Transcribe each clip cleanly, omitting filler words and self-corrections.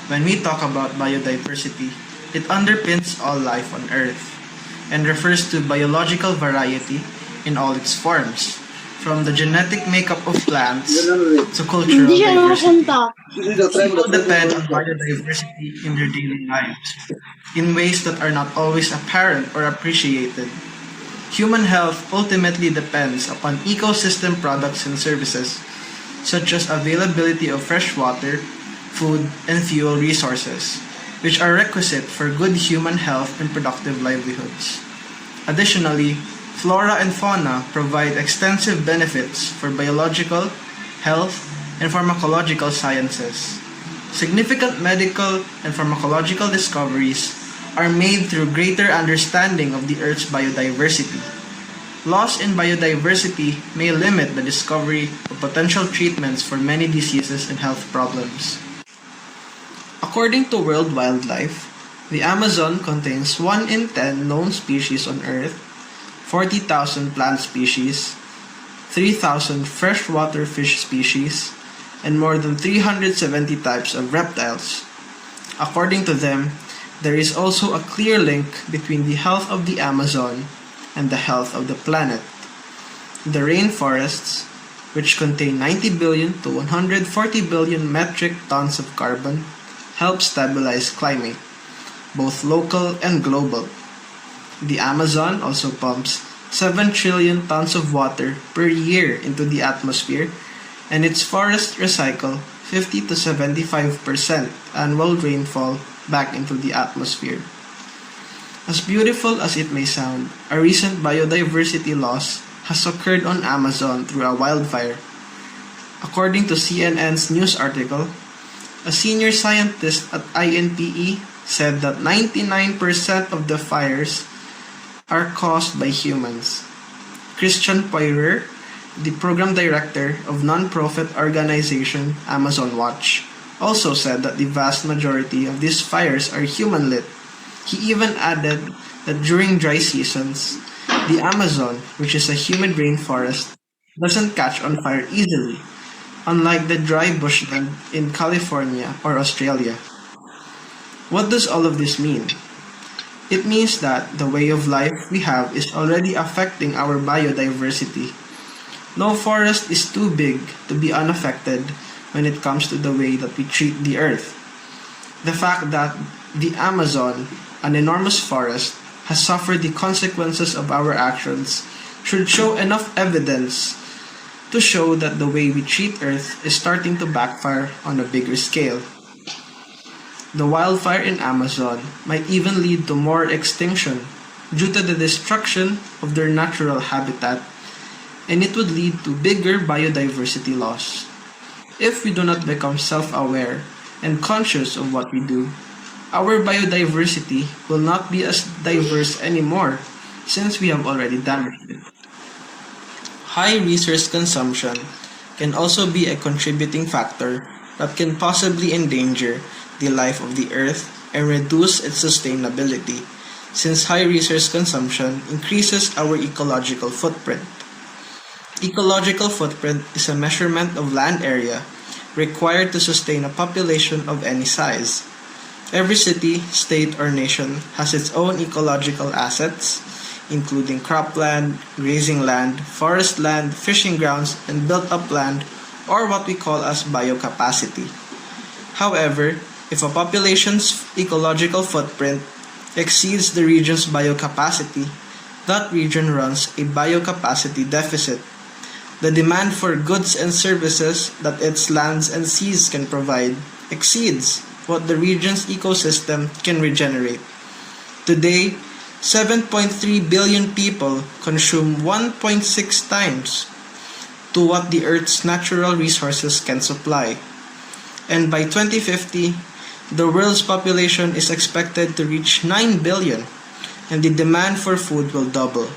When we talk about biodiversity, it underpins all life on Earth and refers to biological variety in all its forms, from the genetic makeup of plants to cultural Hindi siya diversity. nakapunta. People depend on biodiversity in their daily lives in ways that are not always apparent or appreciated. Human health ultimately depends upon ecosystem products and services, such as availability of fresh water, food, and fuel resources, which are requisite for good human health and productive livelihoods. Additionally, flora and fauna provide extensive benefits for biological, health, and pharmacological sciences. Significant medical and pharmacological discoveries are made through greater understanding of the Earth's biodiversity. Loss in biodiversity may limit the discovery of potential treatments for many diseases and health problems. According to World Wildlife, the Amazon contains 1 in 10 known species on Earth, 40,000 plant species, 3,000 freshwater fish species, and more than 370 types of reptiles. According to them, there is also a clear link between the health of the Amazon and the health of the planet. The rainforests, which contain 90 billion to 140 billion metric tons of carbon, help stabilize climate, both local and global. The Amazon also pumps 7 trillion tons of water per year into the atmosphere, and its forests recycle 50 to 75% annual rainfall back into the atmosphere. As beautiful as it may sound, a recent biodiversity loss has occurred on Amazon through a wildfire. According to CNN's news article, a senior scientist at INPE said that 99% of the fires are caused by humans. Christian Poirier, the program director of non-profit organization Amazon Watch, also said that the vast majority of these fires are human-lit. He even added that during dry seasons, the Amazon, which is a humid rainforest, doesn't catch on fire easily, unlike the dry bushland in California or Australia. What does all of this mean? It means that the way of life we have is already affecting our biodiversity. No forest is too big to be unaffected when it comes to the way that we treat the earth. The fact that the Amazon, an enormous forest, has suffered the consequences of our actions should show enough evidence to show that the way we treat Earth is starting to backfire on a bigger scale. The wildfire in Amazon might even lead to more extinction due to the destruction of their natural habitat, and it would lead to bigger biodiversity loss. If we do not become self-aware and conscious of what we do, our biodiversity will not be as diverse anymore since we have already damaged it. High resource consumption can also be a contributing factor that can possibly endanger the life of the earth and reduce its sustainability, since high resource consumption increases our ecological footprint. Ecological footprint is a measurement of land area required to sustain a population of any size. Every city, state, or nation has its own ecological assets, including cropland, grazing land, forest land, fishing grounds, and built-up land, or what we call as biocapacity. However, if a population's ecological footprint exceeds the region's biocapacity, that region runs a biocapacity deficit. The demand for goods and services that its lands and seas can provide exceeds what the region's ecosystem can regenerate. Today, 7.3 billion people consume 1.6 times to what the Earth's natural resources can supply. And by 2050, the world's population is expected to reach 9 billion, and the demand for food will double.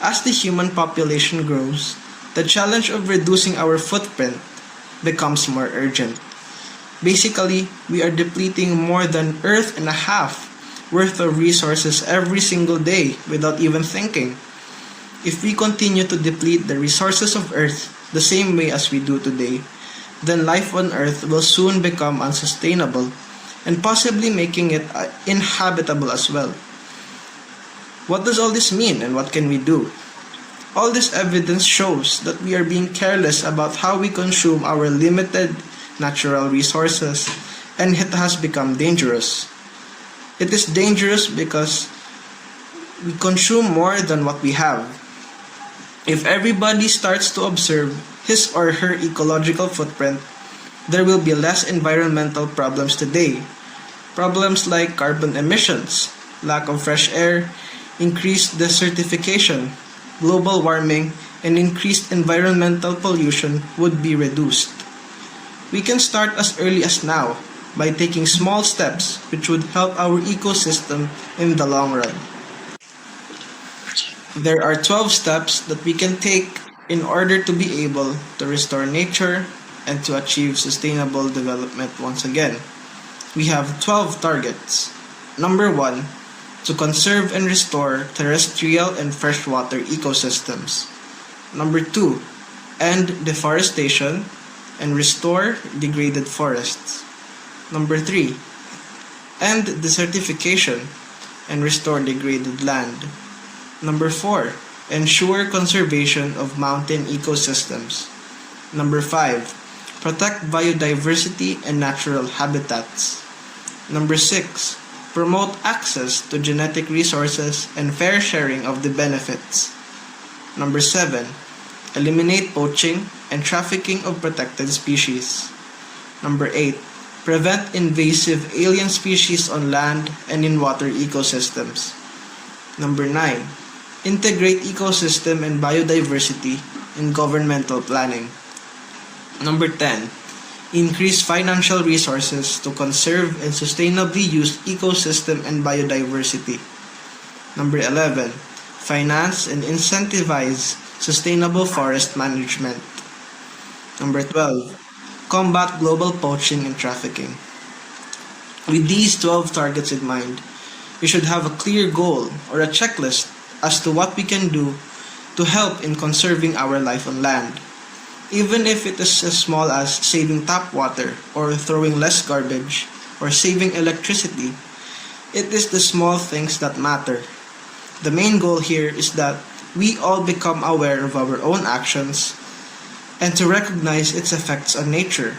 As the human population grows, the challenge of reducing our footprint becomes more urgent. Basically, we are depleting more than Earth and a half worth of resources every single day without even thinking. If we continue to deplete the resources of Earth the same way as we do today, then life on Earth will soon become unsustainable and possibly making it inhabitable as well. What does all this mean and what can we do? All this evidence shows that we are being careless about how we consume our limited natural resources, and it has become dangerous. It is dangerous because we consume more than what we have. If everybody starts to observe his or her ecological footprint, there will be less environmental problems today. Problems like carbon emissions, lack of fresh air, increased desertification, global warming, and increased environmental pollution would be reduced. We can start as early as now by taking small steps which would help our ecosystem in the long run. There are 12 steps that we can take in order to be able to restore nature and to achieve sustainable development once again. We have 12 targets. Number 1, to conserve and restore terrestrial and freshwater ecosystems. Number 2, end deforestation and restore degraded forests. Number 3, end desertification and restore degraded land. Number 4, ensure conservation of mountain ecosystems. Number 5, protect biodiversity and natural habitats. Number 6, promote access to genetic resources and fair sharing of the benefits. Number 7, eliminate poaching and trafficking of protected species. Number 8, prevent invasive alien species on land and in water ecosystems. Number 9, integrate ecosystem and biodiversity in governmental planning. Number 10, increase financial resources to conserve and sustainably use ecosystem and biodiversity. Number 11, finance and incentivize sustainable forest management. Number 12, combat global poaching and trafficking. With these 12 targets in mind, we should have a clear goal or a checklist as to what we can do to help in conserving our life on land. Even if it is as small as saving tap water or throwing less garbage or saving electricity, it is the small things that matter. The main goal here is that we all become aware of our own actions and to recognize its effects on nature.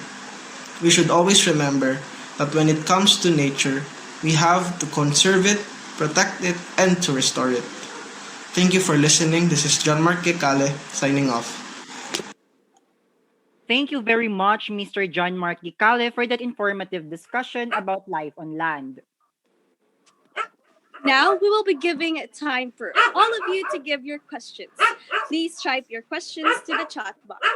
We should always remember that when it comes to nature, we have to conserve it, protect it, and to restore it. Thank you for listening. This is John Mark Kekale signing off. Thank you very much, Mr. John Mark Gicale, for that informative discussion about life on land. Now we will be giving time for all of you to give your questions. Please type your questions to the chat box.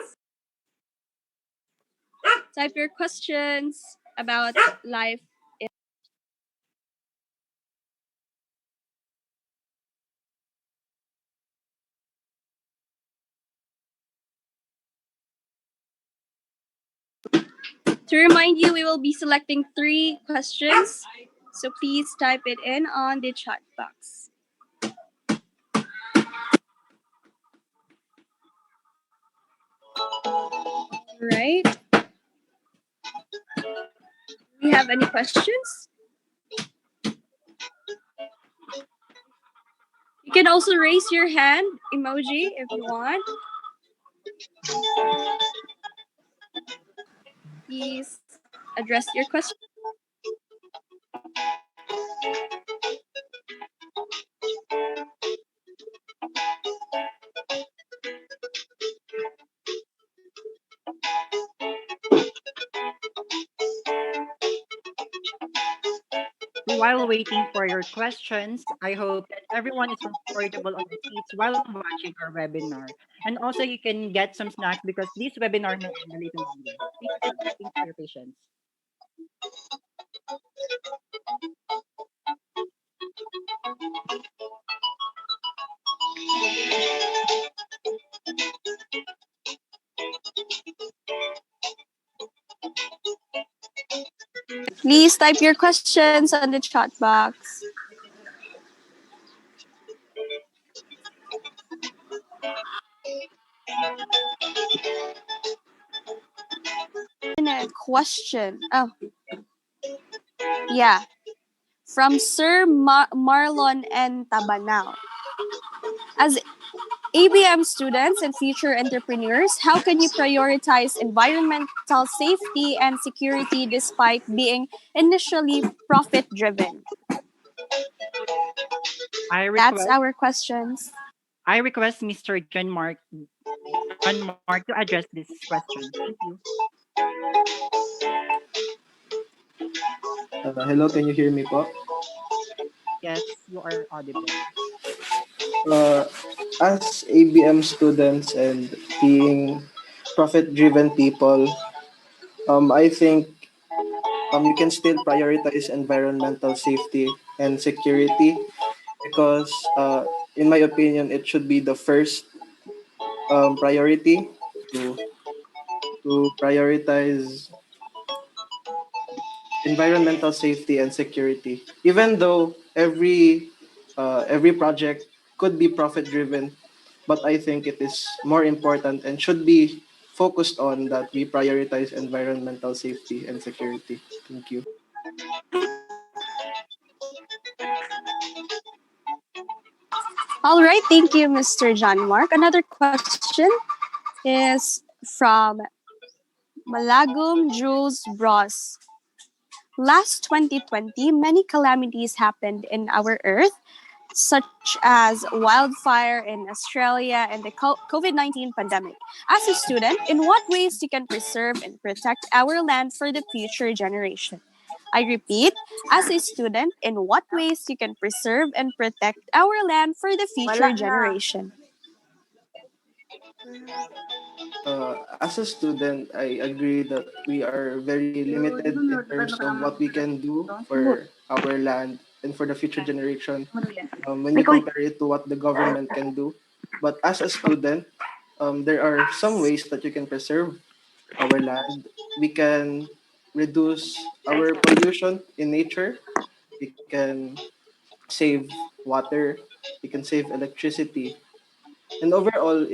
Type your questions about life. To remind you, we will be selecting 3 questions. So please type it in on the chat box. Right? Do you have any questions? You can also raise your hand emoji if you want. Please address your question. While waiting for your questions, I hope that everyone is comfortable on their seats while watching our webinar. And also, you can get some snacks because this webinar may end a little longer. Thanks for your patience. Please type your questions on the chat box. A question. Oh. Yeah, from Sir Marlon and Tabanao. As ABM students and future entrepreneurs, how can you prioritize environmental safety and security despite being initially profit driven? I That's request our questions. I request Mr. John Mark to address this question. Thank you. Hello, can you hear me po? Yes, you are audible. Uh, as ABM students and being profit-driven people, I think you can still prioritize environmental safety and security because, in my opinion, it should be the first priority to prioritize environmental safety and security. Even though every project could be profit driven, but I think it is more important and should be focused on that we prioritize environmental safety and security. Thank you. All right, thank you, Mr. John Mark. Another question is from Malagum Jules Bros. Last 2020, many calamities happened in our Earth, such as wildfire in Australia and the COVID-19 pandemic. As a student, in what ways you can preserve and protect our land for the future generation? I repeat, as a student, in what ways you can preserve and protect our land for the future generation? As a student, I agree that we are very limited in terms of what we can do for our land and for the future generation when you compare it to what the government can do. But as a student, there are some ways that you can preserve our land. We can reduce our pollution in nature. We can save water. We can save electricity. And overall,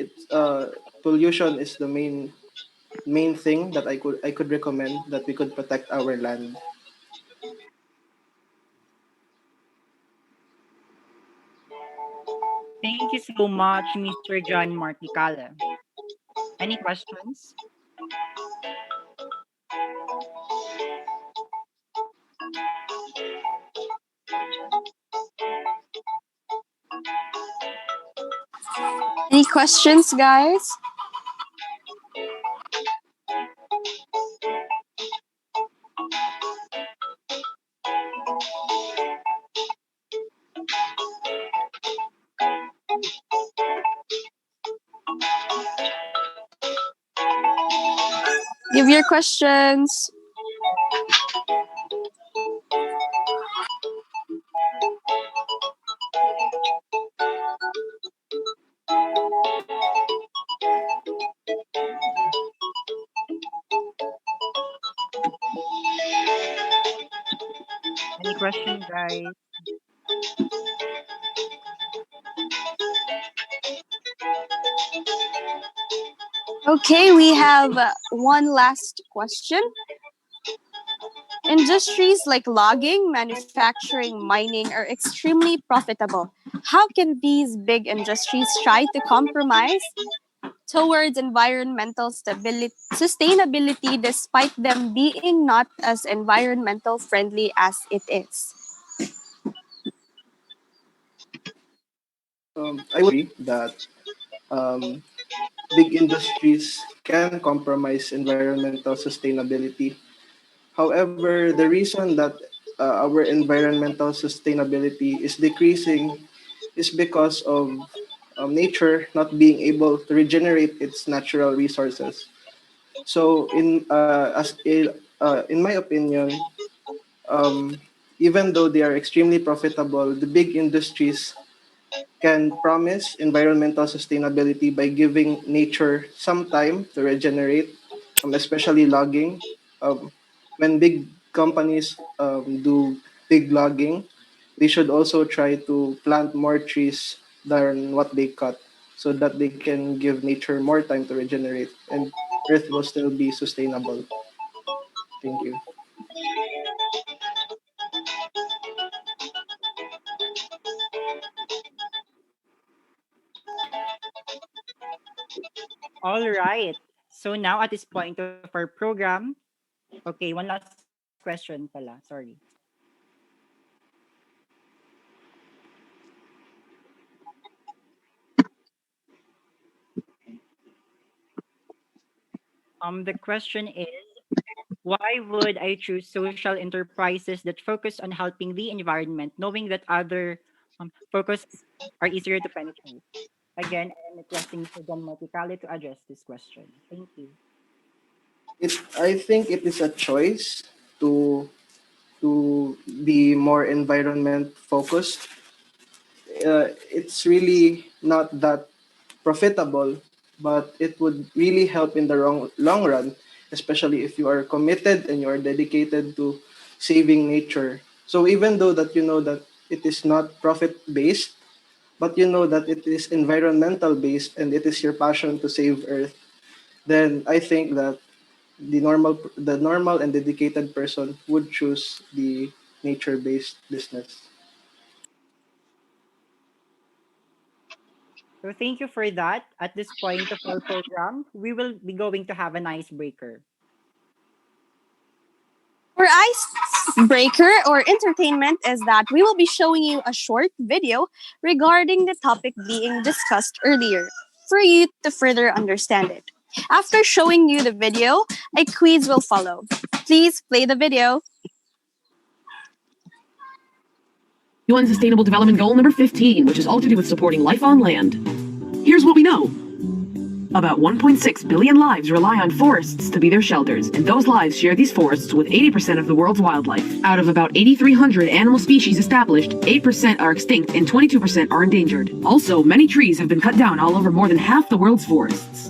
pollution is the main thing that I could recommend that we could protect our land. Thank you so much, Mr. John Marticala. Any questions? Any questions, guys? Give your questions. Any question, guys? Okay, we have one last question. Industries like logging, manufacturing, mining are extremely profitable. How can these big industries try to compromise towards environmental sustainability despite them being not as environmental friendly as it is? I would agree that um, big industries can compromise environmental sustainability. However, the reason that our environmental sustainability is decreasing is because of nature not being able to regenerate its natural resources. So, in my opinion, um, even though they are extremely profitable, the big industries can promise environmental sustainability by giving nature some time to regenerate, especially logging. Um, when big companies do big logging, they should also try to plant more trees than what they cut so that they can give nature more time to regenerate and Earth will still be sustainable. Thank you. All right. So now at this point of our program, okay, one last question pala. Sorry. The question is, why would I choose social enterprises that focus on helping the environment, knowing that other focus are easier to penetrate? Again, I'm requesting Mr. John Moticali to address this question. Thank you. I think it is a choice to be more environment focused. It's really not that profitable, but it would really help in the long run, especially if you are committed and you are dedicated to saving nature. So even though that you know that it is not profit based, but you know that it is environmental based and it is your passion to save Earth, then I think that the normal and dedicated person would choose the nature based business. So thank you for that. At this point of our program, we will be going to have an icebreaker. Our icebreaker or entertainment is that we will be showing you a short video regarding the topic being discussed earlier for you to further understand it. After showing you the video, a quiz will follow. Please play the video. UN Sustainable Development Goal number 15, which is all to do with supporting life on land. Here's what we know. About 1.6 billion lives rely on forests to be their shelters, and those lives share these forests with 80% of the world's wildlife. Out of about 8,300 animal species established, 8% are extinct and 22% are endangered. Also, many trees have been cut down all over more than half the world's forests.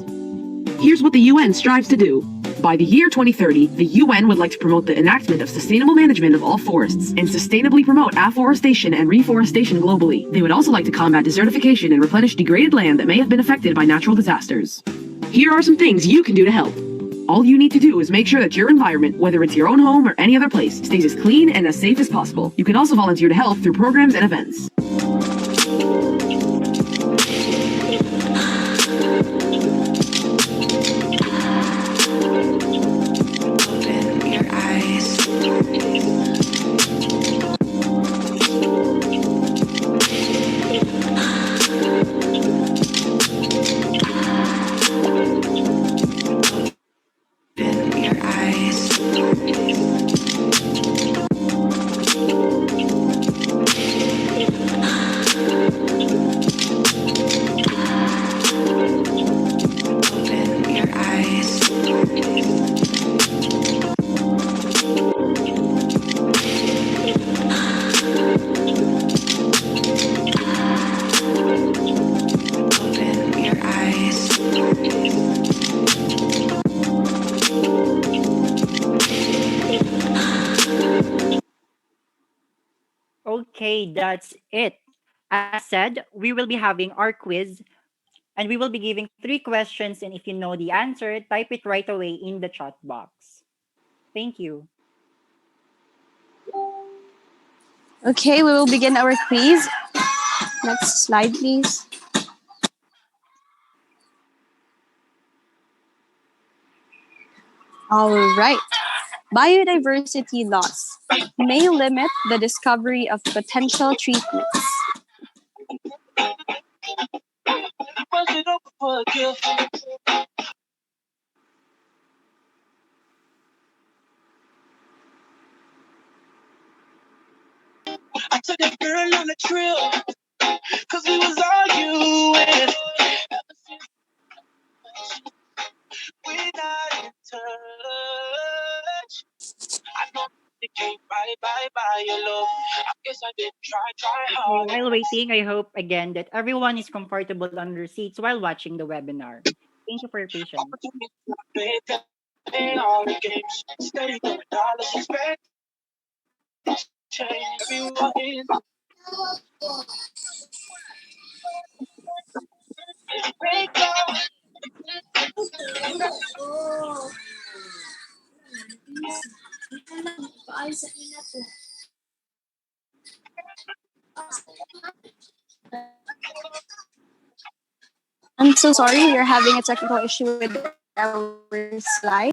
Here's what the UN strives to do. By the year 2030, the UN would like to promote the enactment of sustainable management of all forests and sustainably promote afforestation and reforestation globally. They would also like to combat desertification and replenish degraded land that may have been affected by natural disasters. Here are some things you can do to help. All you need to do is make sure that your environment, whether it's your own home or any other place, stays as clean and as safe as possible. You can also volunteer to help through programs and events. Okay, that's it. As said, we will be having our quiz and we will be giving three questions. And if you know the answer, type it right away in the chat box. Thank you. Okay, we will begin our quiz. Next slide, please. All right. Biodiversity loss may limit the discovery of potential treatments. I took a girl on a trip, cause we was arguing. We not in touch. I know it came by your love. I guess I didn't try Okay, hard. while waiting, I hope again that everyone is comfortable on their seats while watching the webinar. Thank you for your patience. All the games, steady throwing dollars, expect change. Everyone is break up. I'm so sorry, we're having a technical issue with our slide.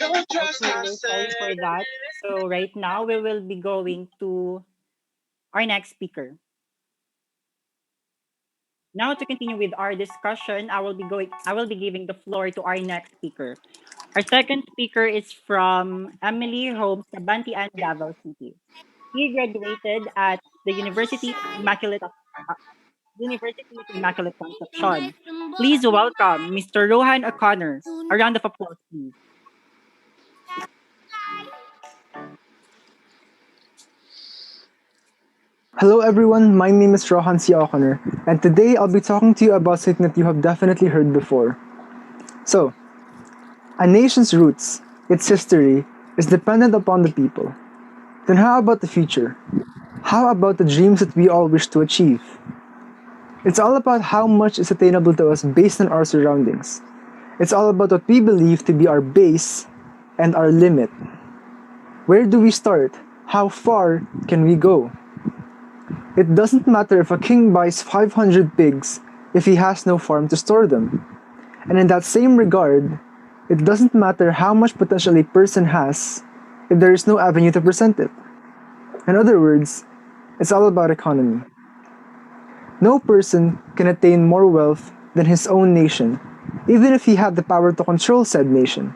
Okay, sorry for that. So right now we will be going to our next speaker. Now to continue with our discussion, I will be giving the floor to our next speaker. Our second speaker is from Emily Holmes Sabantian, Davao City. He graduated at the University of Immaculate Conception. Please welcome Mr. Rohan O'Connor. A round of applause, please. Hello everyone, my name is Rohan C. O'Connor, and today I'll be talking to you about something that you have definitely heard before. So, a nation's roots, its history, is dependent upon the people. Then how about the future? How about the dreams that we all wish to achieve? It's all about how much is attainable to us based on our surroundings. It's all about what we believe to be our base and our limit. Where do we start? How far can we go? It doesn't matter if a king buys 500 pigs if he has no farm to store them. And in that same regard, it doesn't matter how much potential a person has if there is no avenue to present it. In other words, it's all about economy. No person can attain more wealth than his own nation, even if he had the power to control said nation.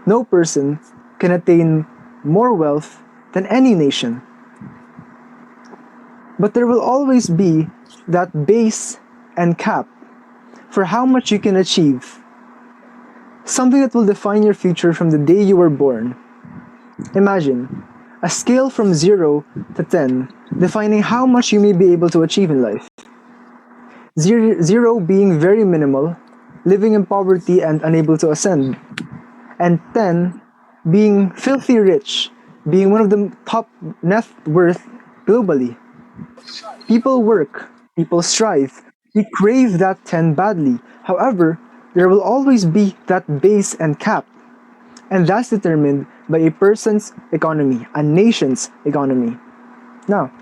No person can attain more wealth than any nation. But there will always be that base and cap for how much you can achieve. Something that will define your future from the day you were born. Imagine a scale from 0 to 10, defining how much you may be able to achieve in life. 0 being very minimal, living in poverty and unable to ascend, and 10 being filthy rich, being one of the top net worth globally. People work, people strive, we crave that 10 badly. However, there will always be that base and cap, and that's determined by a person's economy, a nation's economy. Now,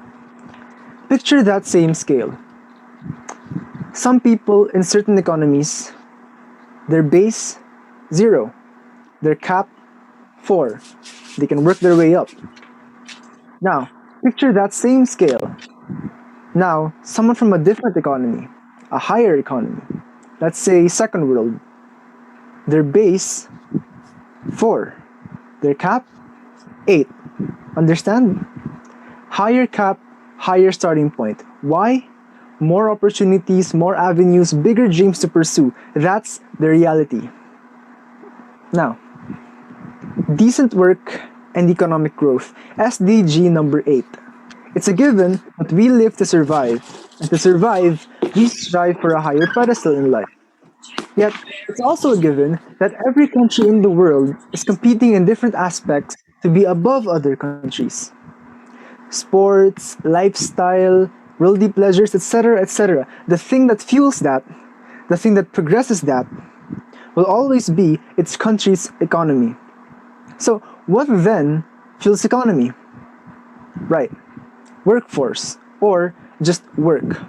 picture that same scale. Some people in certain economies, their base 0, their cap 4. They can work their way up. Now, picture that same scale. Now, someone from a different economy, a higher economy. let's say second world, their base 4, their cap 8. Understand? Higher cap, higher starting point. Why? More opportunities, more avenues, bigger dreams to pursue. That's the reality. Now, decent work and economic growth. SDG number 8. It's a given that we live to survive, and to survive, we strive for a higher pedestal in life. Yet, it's also a given that every country in the world is competing in different aspects to be above other countries. Sports, lifestyle, worldly pleasures, etc., etc. The thing that fuels that, the thing that progresses that, will always be its country's economy. So, what then fuels economy? Right, workforce, or just work.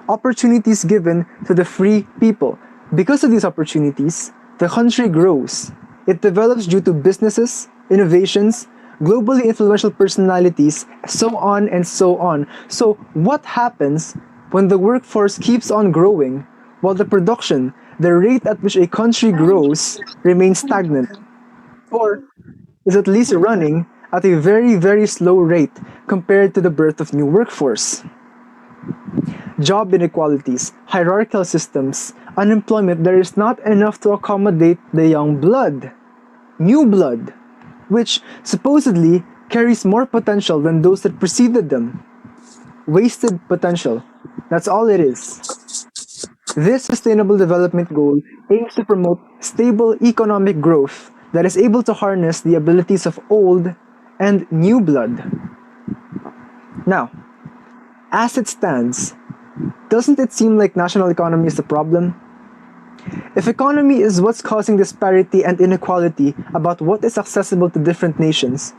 Opportunities given to the free people. Because of these opportunities, the country grows. It develops due to businesses, innovations, globally influential personalities, so on and so on. So, what happens when the workforce keeps on growing while the production, the rate at which a country grows, remains stagnant? Or is at least running at a very, very slow rate compared to the birth of new workforce? Job inequalities, hierarchical systems, unemployment, there is not enough to accommodate the young blood, new blood, which supposedly carries more potential than those that preceded them. Wasted potential. That's all it is. This Sustainable Development Goal aims to promote stable economic growth that is able to harness the abilities of old and new blood. Now, as it stands, doesn't it seem like national economy is the problem? If economy is what's causing disparity and inequality about what is accessible to different nations,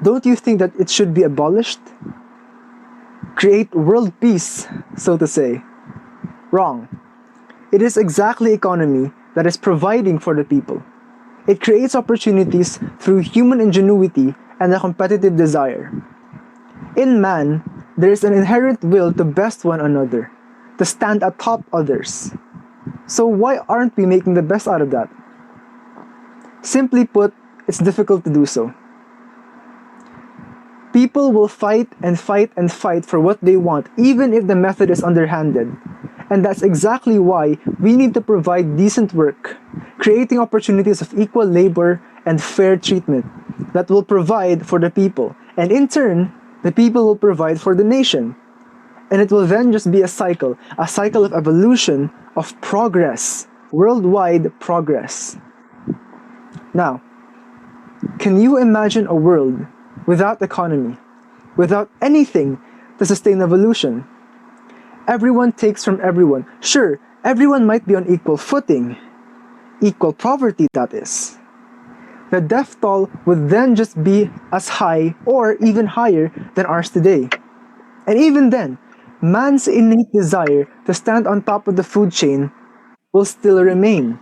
don't you think that it should be abolished? Create world peace, so to say. Wrong. It is exactly economy that is providing for the people. It creates opportunities through human ingenuity and a competitive desire. In man, there is an inherent will to best one another, to stand atop others. So why aren't we making the best out of that? Simply put, it's difficult to do so. People will fight and fight and fight for what they want, even if the method is underhanded. And that's exactly why we need to provide decent work, creating opportunities of equal labor and fair treatment that will provide for the people. And in turn, the people will provide for the nation. And it will then just be a cycle of evolution, of progress, worldwide progress. Now, can you imagine a world without economy, without anything to sustain evolution? Everyone takes from everyone. Sure, everyone might be on equal footing, equal poverty, that is. The death toll would then just be as high or even higher than ours today. And even then, man's innate desire to stand on top of the food chain will still remain.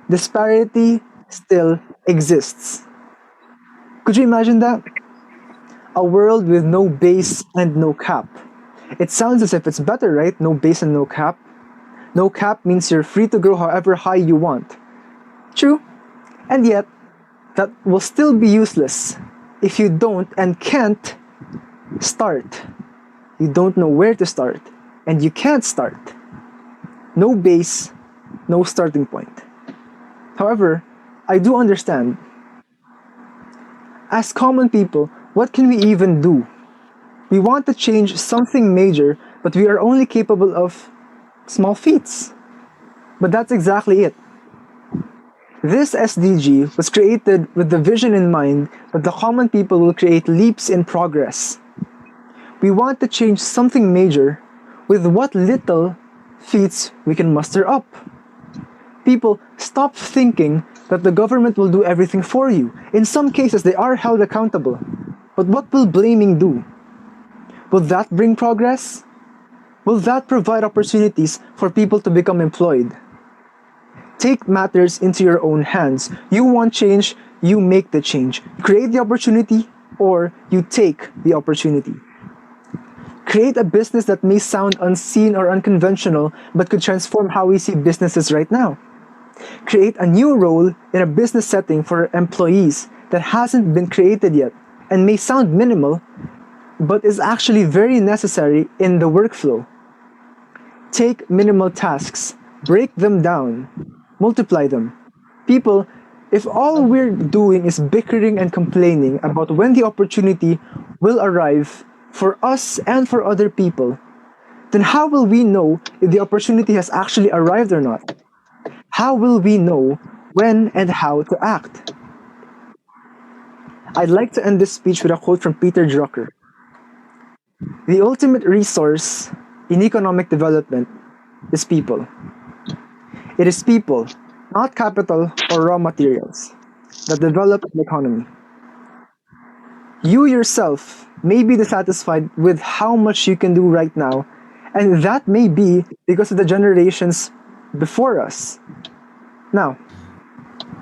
Disparity still exists. Could you imagine that? A world with no base and no cap. It sounds as if it's better, right? No base and no cap. No cap means you're free to grow however high you want. True. And yet, that will still be useless if you don't and can't start. You don't know where to start, and you can't start. No base, no starting point. However, I do understand. As common people, what can we even do? We want to change something major, but we are only capable of small feats. But that's exactly it. This SDG was created with the vision in mind that the common people will create leaps in progress. We want to change something major with what little feats we can muster up. People, stop thinking that the government will do everything for you. In some cases, they are held accountable. But what will blaming do? Will that bring progress? Will that provide opportunities for people to become employed? Take matters into your own hands. You want change, you make the change. Create the opportunity, or you take the opportunity. Create a business that may sound unseen or unconventional but could transform how we see businesses right now. Create a new role in a business setting for employees that hasn't been created yet and may sound minimal but is actually very necessary in the workflow. Take minimal tasks, break them down, multiply them. People, if all we're doing is bickering and complaining about when the opportunity will arrive for us and for other people, then how will we know if the opportunity has actually arrived or not? How will we know when and how to act? I'd like to end this speech with a quote from Peter Drucker. The ultimate resource in economic development is people. It is people, not capital or raw materials, that develop an economy. You yourself may be dissatisfied with how much you can do right now, and that may be because of the generations before us. Now,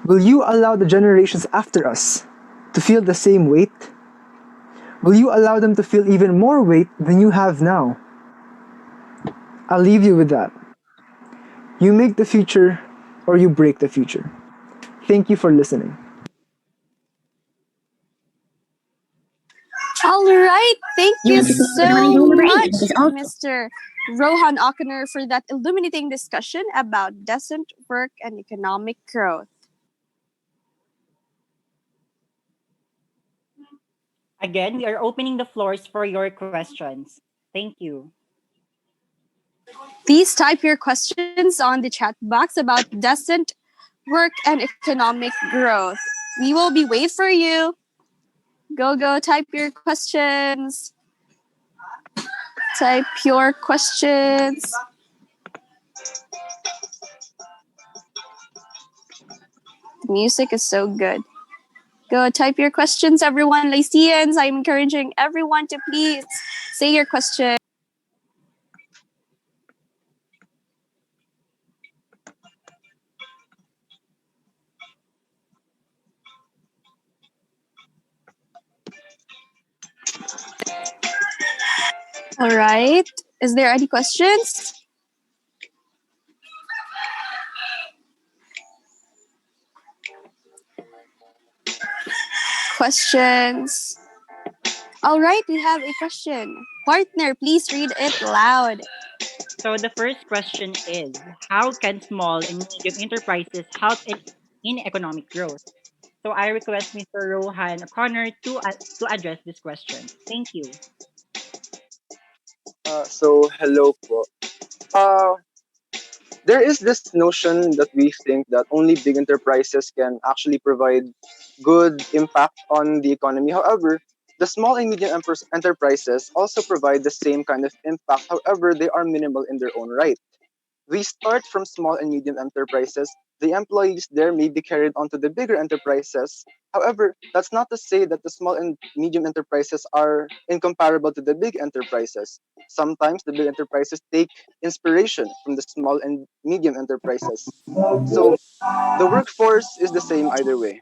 will you allow the generations after us to feel the same weight? Will you allow them to feel even more weight than you have now? I'll leave you with that. You make the future or you break the future. Thank you for listening. All right. Thank you This is so number 8. much, This is also Mr. Rohan Okuner, for that illuminating discussion about decent work and economic growth. Again, we are opening the floors for your questions. Thank you. Please type your questions on the chat box about decent work and economic growth. We will be wait for you. Go, type your questions. Type your questions. The music is so good. Go type your questions, everyone. Lyceans, I'm encouraging everyone to please say your question. All right. Is there any questions? Questions? All right, we have a question. Partner, please read it loud. So the first question is, how can small and medium enterprises help in economic growth? So I request Mr. Rohan O'Connor to address this question. Thank you. Hello po. Uh, there is this notion that we think that only big enterprises can actually provide good impact on the economy. However, the small and medium enterprises also provide the same kind of impact. However, they are minimal in their own right. We start from small and medium enterprises. The employees there may be carried on to the bigger enterprises. However, that's not to say that the small and medium enterprises are incomparable to the big enterprises. Sometimes the big enterprises take inspiration from the small and medium enterprises. So the workforce is the same either way.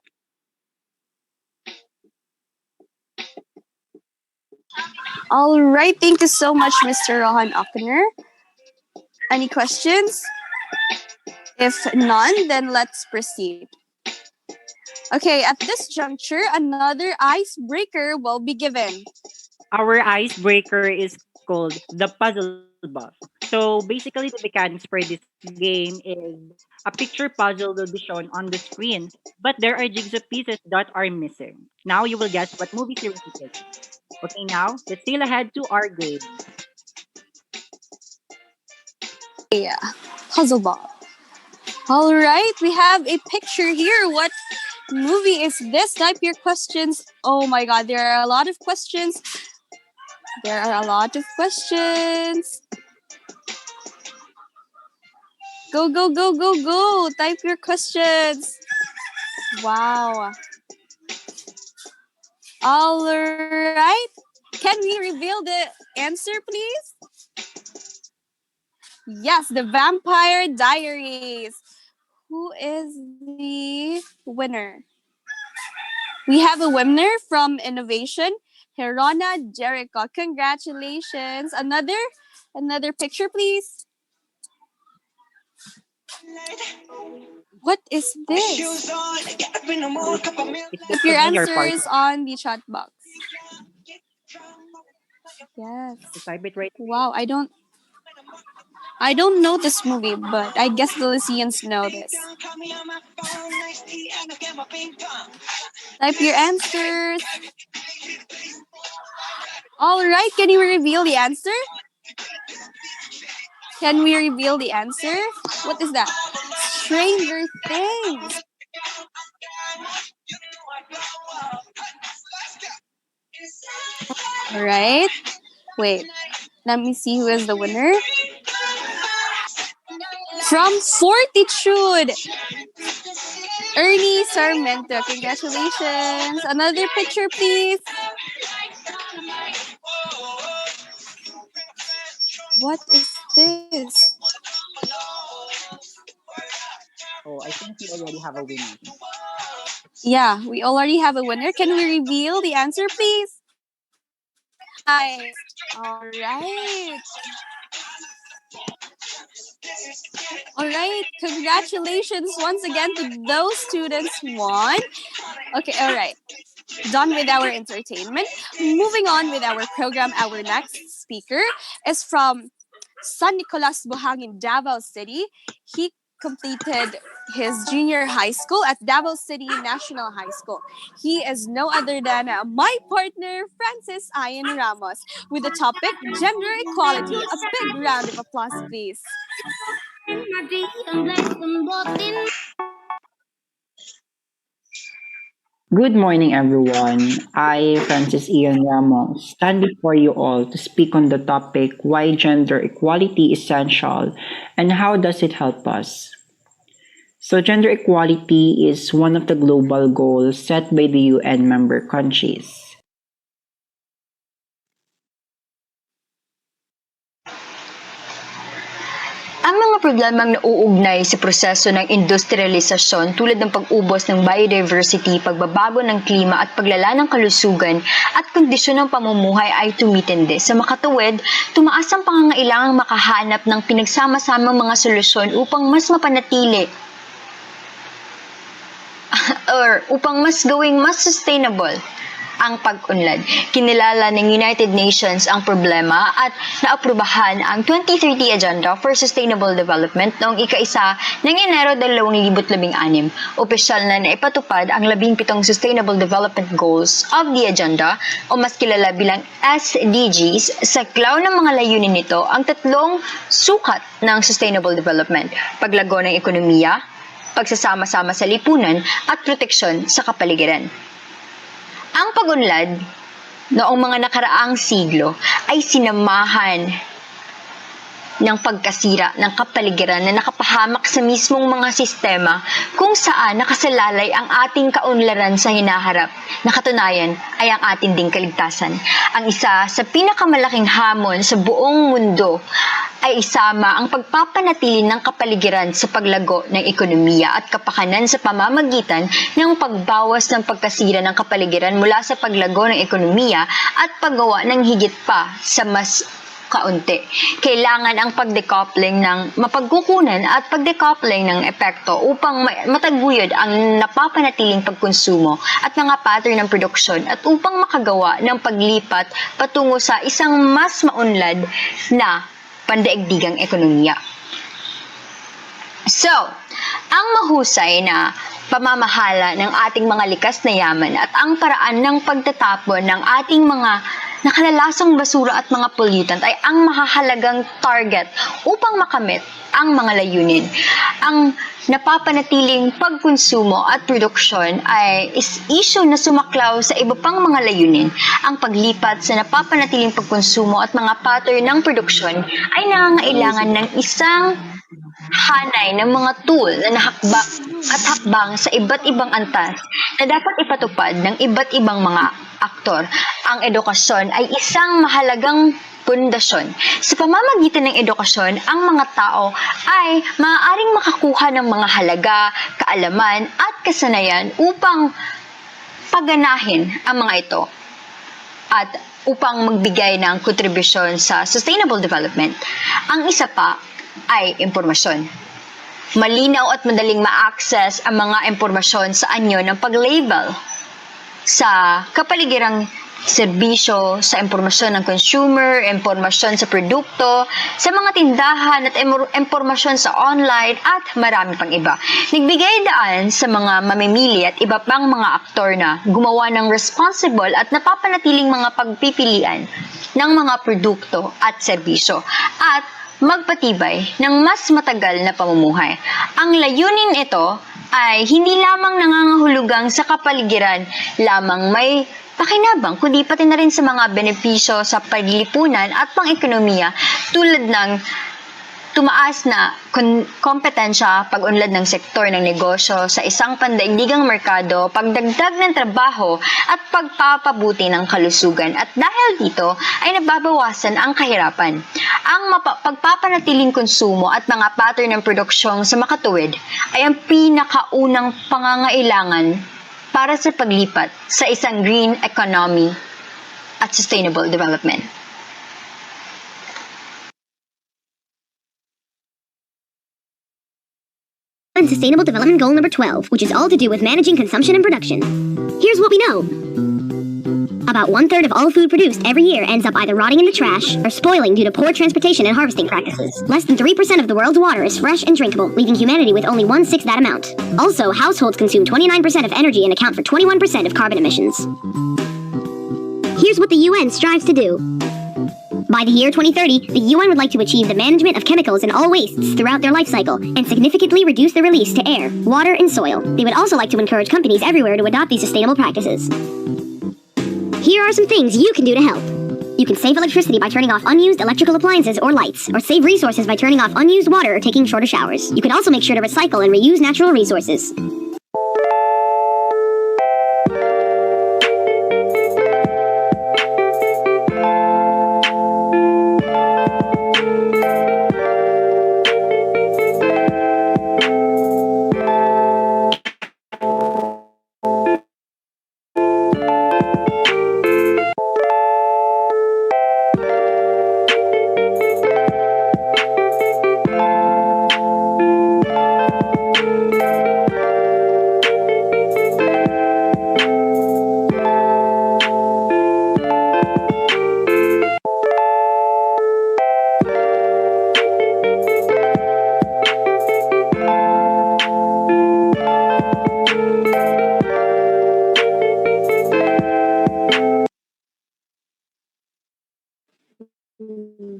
All right, thank you so much, Mr. Rohan Okuner. Any questions? If none, then let's proceed. Okay, at this juncture, another icebreaker will be given. Our icebreaker is called the puzzle buff. So basically, the mechanics for this game is a picture puzzle will be shown on the screen, but there are jigsaw pieces that are missing. Now you will guess what movie series it is. Okay, now let's sail ahead to our game. Yeah, puzzle ball. All right, we have a picture here. What movie is this? Type your questions. Oh my god, there are a lot of questions. There are a lot of questions. Go. Type your questions. Wow. All right. Can we reveal the answer, please? Yes, the Vampire Diaries. Who is the winner? We have a winner from Innovation, Herona Jericho. Congratulations. Another picture, please. What is this? It's the Type your familiar part. answers on the chat box. Yes. To type it right. Wow, I don't know this movie, but I guess the Lyceans know this. Type your answers. All right, can you reveal the answer? Can we reveal the answer? What is that? Stranger Things. All right. Wait. Let me see who is the winner. From Fortitude, Ernie Sarmento. Congratulations. Another picture, please. What is this? Oh, I think we already have a winner. Yeah, we already have a winner. Can we reveal the answer, please? Nice. All right. All right. Congratulations once again to those students who won. Okay, all right. Done with our entertainment. Moving on with our program, our next speaker is from San Nicolas Buhangin, Davao City. He completed his junior high school at Davao City National High School. He is no other than my partner, Francis Ian Ramos, with the topic gender equality. A big round of applause, please. Good morning, everyone. I, Francis Ian Ramos, stand before you all to speak on the topic why gender equality is essential and how does it help us. So, gender equality is one of the global goals set by the UN member countries. Ang mga problemang nauugnay sa proseso ng industrialisasyon tulad ng pag-ubos ng biodiversity, pagbabago ng klima at paglala ng kalusugan at kondisyon ng pamumuhay ay tumitindi. Sa makatuwid, tumaas ang pangangailangang makahanap ng pinagsama-samang mga solusyon upang mas mapanatili or upang mas gawing mas sustainable ang pag-unlad. Kinilala ng United Nations ang problema at naaprubahan ang 2030 Agenda for Sustainable Development noong ika-1 ng Enero 2016. Opisyal na naipatupad ang 17 Sustainable Development Goals of the Agenda o mas kilala bilang SDGs. Sa klaw ng mga layunin nito ang tatlong sukat ng Sustainable Development: paglago ng ekonomiya, pagsasama-sama sa lipunan at proteksyon sa kapaligiran. Ang pag-unlad noong mga nakaraang siglo ay sinamahan ng pagkasira ng kapaligiran na nakapahamak sa mismong mga sistema kung saan nakasalalay ang ating kaunlaran sa hinaharap, na katunayan ay ang ating ding kaligtasan. Ang isa sa pinakamalaking hamon sa buong mundo ay isama ang pagpapanatili ng kapaligiran sa paglago ng ekonomiya at kapakanan sa pamamagitan ng pagbawas ng pagkasira ng kapaligiran mula sa paglago ng ekonomiya at paggawa ng higit pa sa mas kaunti. Kailangan ang pagdecoupling ng mapagkukunan at pagdecoupling ng epekto upang mataguyod ang napapanatiling pagkonsumo at mga pattern ng produksyon at upang makagawa ng paglipat patungo sa isang mas maunlad na pandaigdigang ekonomiya. So, ang mahusay na pamamahala ng ating mga likas na yaman at ang paraan ng pagtatapon ng ating mga nakalalasang basura at mga pollutant ay ang mahahalagang target upang makamit ang mga layunin. Ang napapanatiling pagkonsumo at produksyon ay issue na sumaklaw sa iba pang mga layunin. Ang paglipat sa napapanatiling pagkonsumo at mga pattern ng produksyon ay nangangailangan ng isang hanay ng mga tool na nahakbang at hakbang sa iba't ibang antas na dapat ipatupad ng iba't ibang mga aktor. Ang edukasyon ay isang mahalagang pundasyon. Sa pamamagitan ng edukasyon, ang mga tao ay maaaring makakuha ng mga halaga, kaalaman at kasanayan upang paganahin ang mga ito. at upang magbigay ng kontribusyon sa sustainable development. Ang isa pa ay impormasyon. Malinaw at madaling ma-access ang mga impormasyon sa anyo ng pag-label sa kapaligirang serbisyo, sa impormasyon ng consumer, impormasyon sa produkto, sa mga tindahan at impormasyon sa online at marami pang iba. Nagbigay daan sa mga mamimili at iba pang mga aktor na gumawa ng responsible at napapanatiling mga pagpipilian ng mga produkto at serbisyo at magpatibay ng mas matagal na pamumuhay. Ang layunin ito ay hindi lamang nangangahulugang sa kapaligiran lamang may pakinabang, kundi pati na rin sa mga benepisyo sa paglilipunan at pang-ekonomiya tulad ng tumaas na kompetensya, pag-unlad ng sektor ng negosyo sa isang pandaigdigang merkado, pagdagdag ng trabaho at pagpapabuti ng kalusugan. At dahil dito ay nababawasan ang kahirapan. Ang pagpapanatiling konsumo at mga pattern ng produksyong sa makatuwid ay ang pinakaunang pangangailangan para sa paglipat sa isang green economy at sustainable development. And Sustainable Development Goal number 12, which is all to do with managing consumption and production. Here's what we know. About 1/3 of all food produced every year ends up either rotting in the trash or spoiling due to poor transportation and harvesting practices. Less than 3% of the world's water is fresh and drinkable, leaving humanity with only 1/6 that amount. Also, households consume 29% of energy and account for 21% of carbon emissions. Here's what the UN strives to do. By the year 2030, the UN would like to achieve the management of chemicals in all wastes throughout their life cycle and significantly reduce the release to air, water, and soil. They would also like to encourage companies everywhere to adopt these sustainable practices. Here are some things you can do to help. You can save electricity by turning off unused electrical appliances or lights, or save resources by turning off unused water or taking shorter showers. You can also make sure to recycle and reuse natural resources.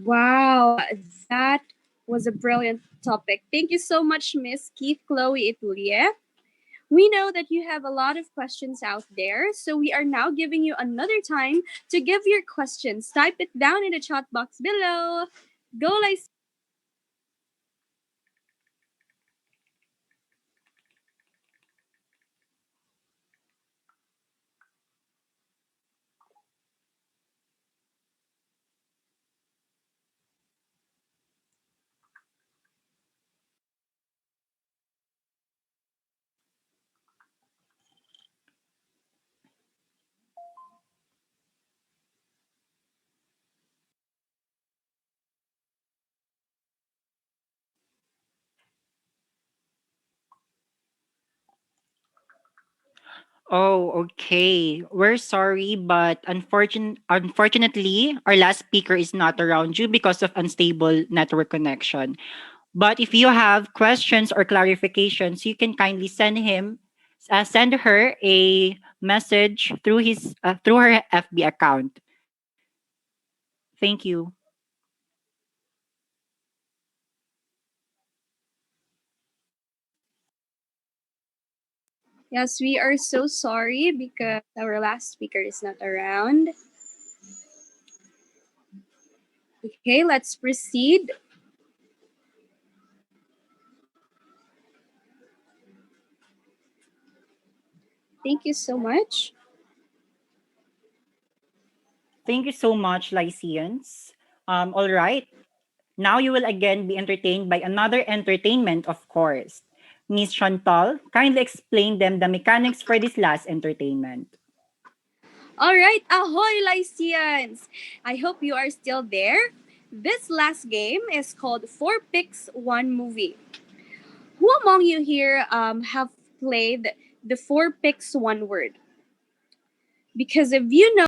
Wow, that was a brilliant topic. Thank you so much, Miss Keith Chloe Itulie. We know that you have a lot of questions out there, so we are now giving you another time to give your questions. Type it down in the chat box below. Go, Lice. Oh, okay. We're sorry, but unfortunately, our last speaker is not around you because of unstable network connection. But if you have questions or clarifications, you can kindly send her a message through her FB account. Thank you. Yes, we are so sorry because our last speaker is not around. Okay, let's proceed. Thank you so much. Thank you so much, Lycians. All right. Now you will again be entertained by another entertainment, of course. Miss Chantal, kindly explain them the mechanics for this last entertainment. All right, ahoy, Lyceans! I hope you are still there. This last game is called Four Picks, One Movie. Who among you here have played the Four Picks, One Word? Because if you know